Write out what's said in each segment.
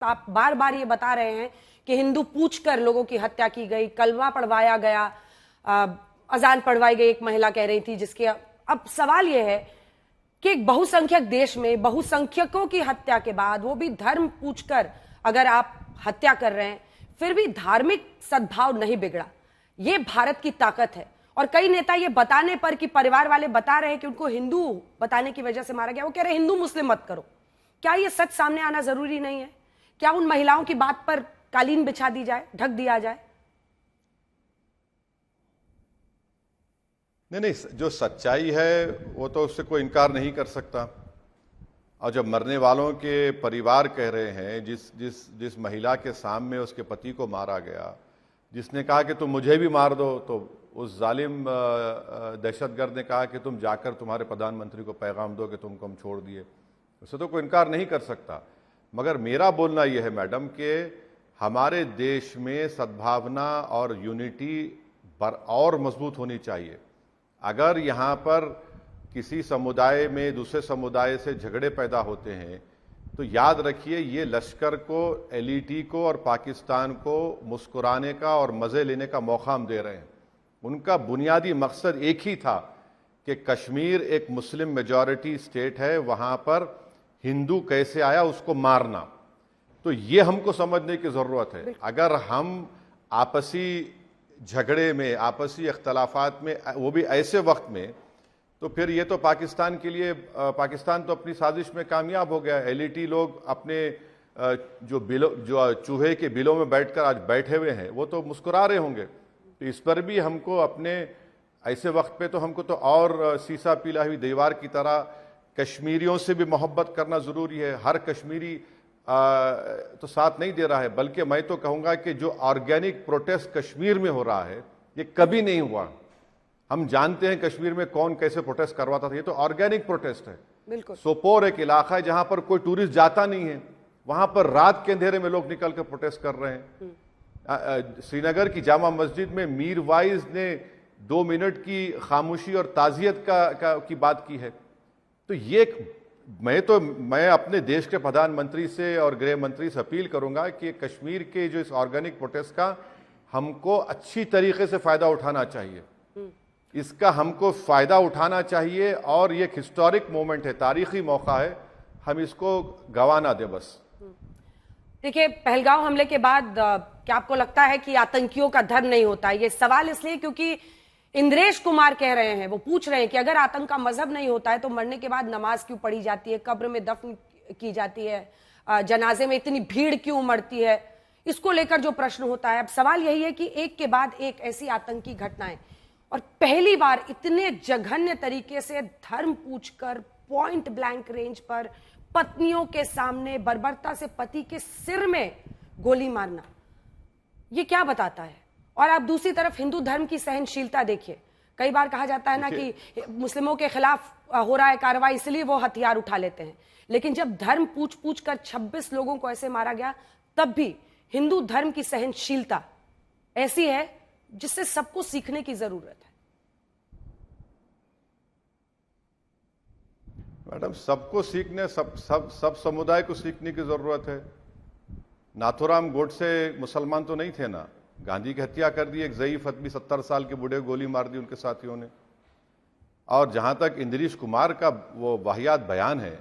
आप बार बार ये बता रहे हैं कि हिंदू पूछकर लोगों की हत्या की गई, कलमा पढ़वाया गया, अजान पढ़वाई गई, एक महिला कह रही थी, जिसके अब सवाल यह है कि एक बहुसंख्यक देश में बहुसंख्यकों की हत्या के बाद वो भी धर्म पूछकर अगर आप हत्या कर रहे हैं, फिर भी धार्मिक सद्भाव नहीं बिगड़ा। ये भारत की ताकत है। और कई नेता ये बताने पर कि परिवार वाले बता रहे हैं कि उनको हिंदू बताने की वजह से मारा गया, वो कह रहे हिंदू मुस्लिम मत करो। क्या ये सच सामने आना जरूरी नहीं है? क्या उन महिलाओं की बात पर कालीन बिछा दी जाए, ढक दिया जाए? नहीं, जो सच्चाई है वो तो उससे कोई इनकार नहीं कर सकता। और जब मरने वालों के परिवार कह रहे हैं, जिस महिला के सामने उसके पति को मारा गया, जिसने कहा कि तुम मुझे भी मार दो, तो उस जालिम दहशतगर्द ने कहा कि तुम जाकर तुम्हारे प्रधानमंत्री को पैगाम दो कि तुमको हम छोड़ दिए, उससे तो कोई इनकार नहीं कर सकता। मगर मेरा बोलना यह है मैडम कि हमारे देश में सद्भावना और यूनिटी और मजबूत होनी चाहिए। अगर यहाँ पर किसी समुदाय में दूसरे समुदाय से झगड़े पैदा होते हैं तो याद रखिए ये लश्कर को, एलईटी को और पाकिस्तान को मुस्कुराने का और मज़े लेने का मौका हम दे रहे हैं। उनका बुनियादी मकसद एक ही था कि कश्मीर एक मुस्लिम मेजॉरिटी स्टेट है, वहाँ पर हिंदू कैसे आया उसको मारना। तो ये हमको समझने की ज़रूरत है। अगर हम आपसी झगड़े में, आपसी इख्तलाफात में, वो भी ऐसे वक्त में, तो फिर ये तो पाकिस्तान के लिए, पाकिस्तान तो अपनी साजिश में कामयाब हो गया। एलईटी लोग अपने जो चूहे के बिलों में बैठकर आज बैठे हुए हैं वो तो मुस्कुरा रहे होंगे। तो इस पर भी हमको अपने ऐसे वक्त पे तो हमको तो और सीसा पीला हुई दीवार की तरह कश्मीरियों से भी मोहब्बत करना ज़रूरी है। हर कश्मीरी तो साथ नहीं दे रहा है, बल्कि मैं तो कहूँगा कि जो ऑर्गेनिक प्रोटेस्ट कश्मीर में हो रहा है ये कभी नहीं हुआ। हम जानते हैं कश्मीर में कौन कैसे प्रोटेस्ट करवाता था, ये तो ऑर्गेनिक प्रोटेस्ट है। बिल्कुल। सोपोर एक इलाका है जहां पर कोई टूरिस्ट जाता नहीं है, वहां पर रात के अंधेरे में लोग निकल कर प्रोटेस्ट कर रहे हैं। श्रीनगर की जामा मस्जिद में मीर वाइज ने 2 मिनट की खामोशी और ताजियत की बात की है। तो ये मैं अपने देश के प्रधानमंत्री से और गृह मंत्री से अपील करूंगा कि कश्मीर के जो इस ऑर्गेनिक प्रोटेस्ट का हमको अच्छी तरीके से फायदा उठाना चाहिए। इसका हमको फायदा उठाना चाहिए और ये एक हिस्टोरिक मोमेंट है, तारीखी मौका है, हम इसको गंवाना दे बस। देखिए, पहलगांव हमले के बाद क्या आपको लगता है कि आतंकियों का धर्म नहीं होता? ये सवाल इसलिए क्योंकि इंद्रेश कुमार कह रहे हैं, वो पूछ रहे हैं कि अगर आतंक का मजहब नहीं होता है तो मरने के बाद नमाज क्यों पढ़ी जाती है, कब्र में दफन की जाती है, जनाजे में इतनी भीड़ क्यों उमड़ती है? इसको लेकर जो प्रश्न होता है, अब सवाल यही है कि एक के बाद एक ऐसी आतंकी घटनाएं, और पहली बार इतने जघन्य तरीके से धर्म पूछकर पॉइंट ब्लैंक रेंज पर पत्नियों के सामने बर्बरता से पति के सिर में गोली मारना, ये क्या बताता है? और आप दूसरी तरफ हिंदू धर्म की सहनशीलता देखिए। कई बार कहा जाता है ना कि मुस्लिमों के खिलाफ हो रहा है कार्रवाई, इसलिए वो हथियार उठा लेते हैं, लेकिन जब धर्म पूछ पूछ कर 26 लोगों को ऐसे मारा गया, तब भी हिंदू धर्म की सहनशीलता ऐसी है जिससे सबको सीखने की जरूरत है। मैडम, सबको सीखने, सब समुदाय को सीखने की जरूरत है। नाथूराम गोडसे मुसलमान तो नहीं थे ना, गांधी की हत्या कर दी एक ज़ईफ आदमी, 70 साल के बूढ़े गोली मार दी उनके साथियों ने। और जहां तक इंद्रेश कुमार का वो वाहियात बयान है,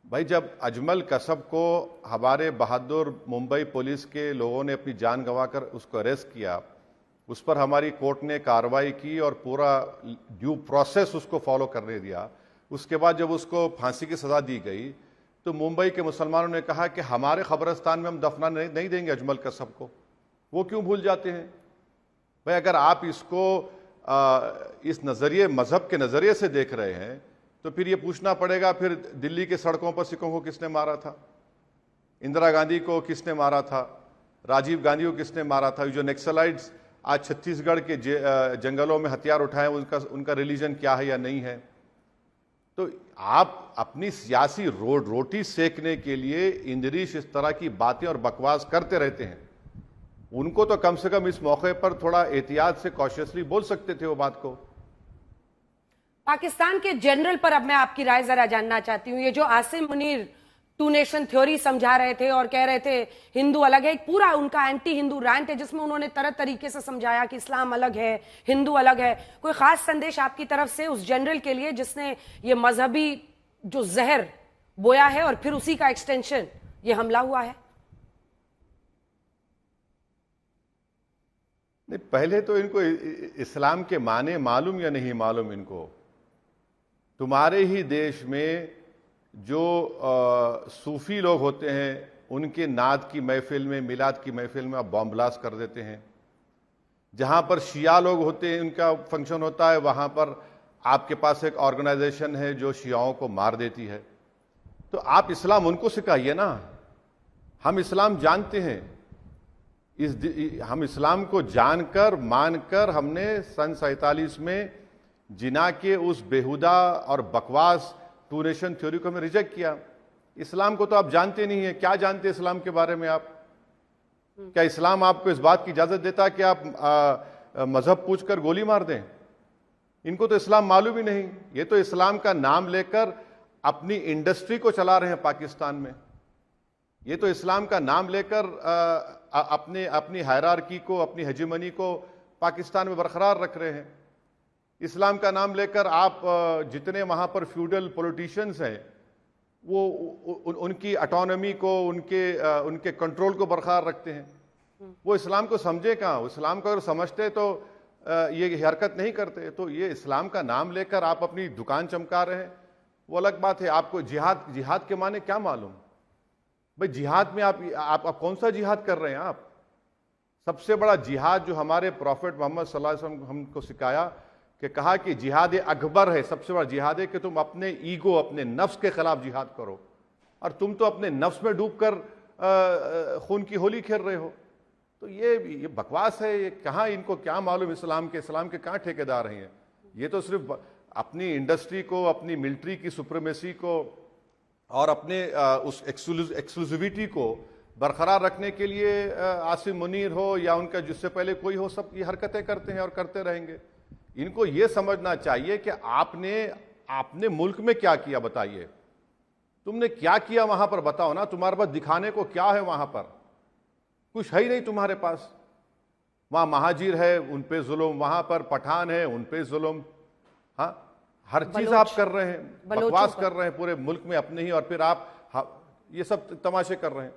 भाई जब अजमल कसब को हमारे बहादुर मुंबई पुलिस के लोगों ने अपनी जान गंवाकर उसको अरेस्ट किया, उस पर हमारी कोर्ट ने कार्रवाई की और पूरा ड्यू प्रोसेस उसको फॉलो करने दिया। उसके बाद जब उसको फांसी की सजा दी गई तो मुंबई के मुसलमानों ने कहा कि हमारे खबरस्तान में हम दफना नहीं देंगे अजमल कसब को। वो क्यों भूल जाते हैं? भाई अगर आप इसको इस नज़रिए, मजहब के नज़रिए से देख रहे हैं तो फिर ये पूछना पड़ेगा, फिर दिल्ली के सड़कों पर सिखों को किसने मारा था? इंदिरा गांधी को किसने मारा था? राजीव गांधी को किसने मारा था? जो नक्सलाइट्स आज छत्तीसगढ़ के जंगलों में हथियार उठाए, उनका रिलीजन क्या है या नहीं है? तो आप अपनी सियासी रोटी सेकने के लिए इंद्रेश इस तरह की बातें और बकवास करते रहते हैं। उनको तो कम से कम इस मौके पर थोड़ा एहतियात से, कॉशियसली बोल सकते थे वो बात को। पाकिस्तान के जनरल पर अब मैं आपकी राय जरा जानना चाहती हूं। ये जो Asim Munir two nation theory समझा रहे थे और कह रहे थे हिंदू अलग है। एक पूरा उनका एंटी हिंदू रैंट है जिसमें उन्होंने तरह तरीके से समझाया कि इस्लाम अलग है, हिंदू अलग है। कोई खास संदेश आपकी तरफ से उस जनरल के लिए जिसने ये मजहबी जो जहर बोया है और फिर उसी का एक्सटेंशन ये हमला हुआ है? नहीं, पहले तो इनको इस्लाम के माने मालूम या नहीं मालूम इनको। तुम्हारे ही देश में जो सूफी लोग होते हैं उनके नाद की महफिल में, मिलाद की महफिल में आप बॉम्ब ब्लास्ट कर देते हैं। जहां पर शिया लोग होते हैं, उनका फंक्शन होता है, वहां पर आपके पास एक ऑर्गेनाइजेशन है जो शियाओं को मार देती है। तो आप इस्लाम उनको सिखाइए ना। हम इस्लाम जानते हैं, हम इस्लाम को जानकर मानकर हमने सन 47 में जिना के उस बेहुदा और बकवास टू नेशन थ्योरी को हमें रिजेक्ट किया। इस्लाम को तो आप जानते नहीं है। क्या जानते इस्लाम के बारे में आप? क्या इस्लाम आपको इस बात की इजाजत देता है कि आप मजहब पूछकर गोली मार दें? इनको तो इस्लाम मालूम ही नहीं। ये तो इस्लाम का नाम लेकर अपनी इंडस्ट्री को चला रहे हैं पाकिस्तान में। ये तो इस्लाम का नाम लेकर अपनी हायरार्की को, अपनी हेजेमनी को पाकिस्तान में बरकरार रख रहे हैं। इस्लाम का नाम लेकर आप जितने वहां पर फ्यूडल पॉलिटिशियंस हैं वो उनकी ऑटोनॉमी को, उनके कंट्रोल को बरकरार रखते हैं। वो इस्लाम को समझे कहाँ? इस्लाम को अगर समझते तो ये हरकत नहीं करते। तो ये इस्लाम का नाम लेकर आप अपनी दुकान चमका रहे हैं, वो अलग बात है। आपको जिहाद के माने क्या मालूम भाई? जिहाद में आप कौन सा जिहाद कर रहे हैं? आप सबसे बड़ा जिहाद जो हमारे प्रॉफिट मोहम्मद सल्लल्लाहु अलैहि वसल्लम हमको सिखाया कि कहा कि जिहाद अकबर है, सबसे बड़ा जिहाद है कि तुम अपने ईगो, अपने नफ्स के खिलाफ जिहाद करो। और तुम तो अपने नफ्स में डूबकर खून की होली खेल रहे हो। तो ये बकवास है। ये कहाँ, इनको क्या मालूम इस्लाम के कहाँ ठेकेदार हैं? ये तो सिर्फ अपनी इंडस्ट्री को, अपनी मिलिट्री की सुप्रीमेसी को और अपने उस एक्सक्लूसिविटी को बरकरार रखने के लिए आसिम मुनीर हो या उनका जिससे पहले कोई हो, सब ये हरकतें करते हैं और करते रहेंगे। इनको ये समझना चाहिए कि आपने मुल्क में क्या किया, बताइए। तुमने क्या किया वहां पर, बताओ ना। तुम्हारे पास दिखाने को क्या है? वहां पर कुछ है ही नहीं तुम्हारे पास। वहां महाजिर है, उन पे जुल्म, वहां पर पठान है, उन पे जुल्म। हाँ, हर चीज आप कर रहे हैं, बकवास कर रहे हैं पूरे मुल्क में अपने ही, और फिर आप ये सब तमाशे कर रहे हैं।